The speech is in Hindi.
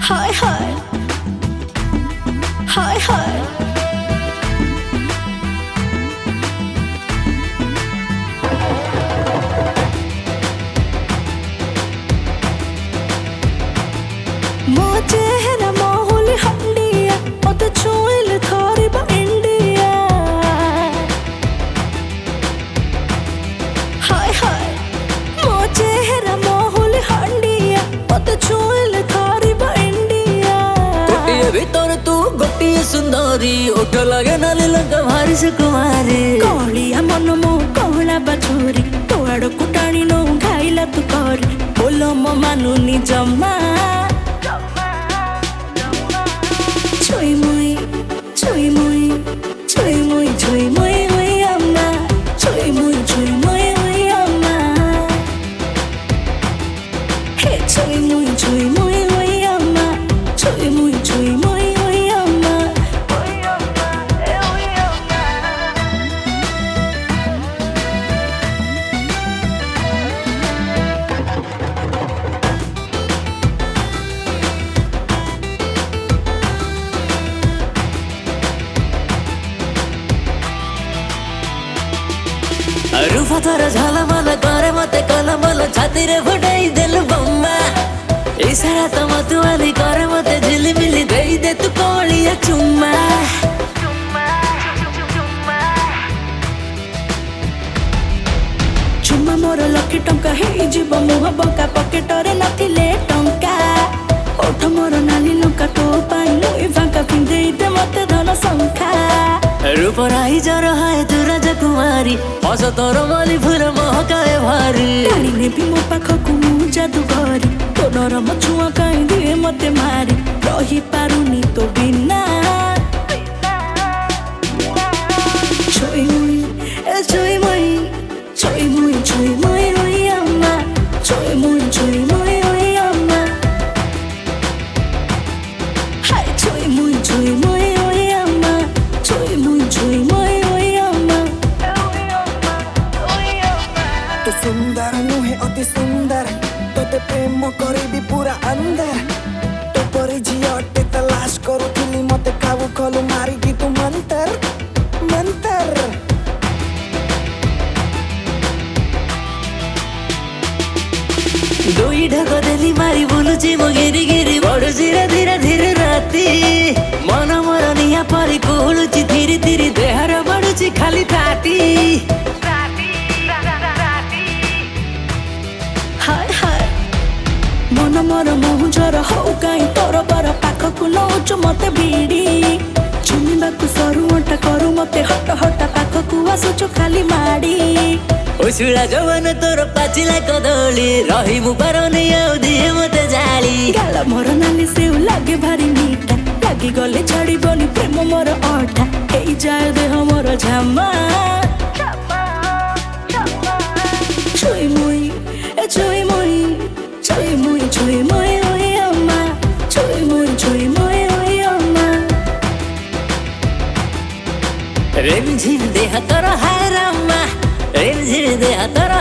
हाय हाय हाय हाय मो चेहरा माहौली हंडिया मोते छुइले थरिबा इंडिया हाय हाय मो चेहरा माहौली हंडिया मोते छुइले थरिबा इंडिया गोटिए भीतर तू गोटिए सुंदरी ओठ लगे नाली लंका भारी से कुमारी कलिया मन मो कहला बछुरी तोड़ कुटाणी नो घाइला तू कर बोलो मो मानुनी जम्मा Chuin Muin Uyi Amma Chuin Muin Uyi Amma Hey Chuin Muin Uyi Amma Chuin Muin Uyi Amma रूपा तोरा झलमल करे मते कलमल छाती रे फुटाई देलु बम्मा इशारा त मतवाली करे मते झिलिमिली देई दे तू कोलिया चुम्मा चुम्मा मोर लकी टंका हेई जीव मुह बंका पकेटरे नथिले टंका ओठ मोर नाली लंका तो पाई मुई फांका पिंदेई दे मते धन संखा रूप राही जर हाय तू राजकुमारी हस तोर मली फुल महकाए भारी टाणी नेबी मो पाखकु मु जादूगरी तो नरम छुआ काई दिए मते मारी रही पारुनी तो बिना Chuin Muin Uyi Amma Chuin Muin Uyi Amma Hai Chuin Muin Uyi Amma Chuin Muin Uyi Amma तू सुंदर नुहे अति सुंदर तोते प्रेम करिबी पूरा अंदर तो परे झियटे तलाश करुथिली मते काबू कलु मारिकी तू मंतर मंतर दुई ढक देली मारी बुलुची मो गिरी गिरी बढुची रे धीरे धीरे राती मन मोर निया परी कुलुची धीरे धीरे देहर बढुची खाली ताती हाय हाय मन मोर मोहु जर हौ काई तोर बर पाखकु नौचु मते बीड़ी चुमिबाकु सरू अटा करू मते हट हट पाखकु आसुचु खाली माडी ओसुडा जवान तोर पाचिला कदली रही मु पारने आउ दिए मते जाली गाल मोर नाली सेउ लागे भारी मीठा लागी गले छाड़ीबनी प्रेम मोर अठा हेई जाय देह मोर झामा Chuin Muin Uyi Amma Chuin Muin Uyi Amma रेमझिम देह तोर हाय रामा रेमझिम देह तोर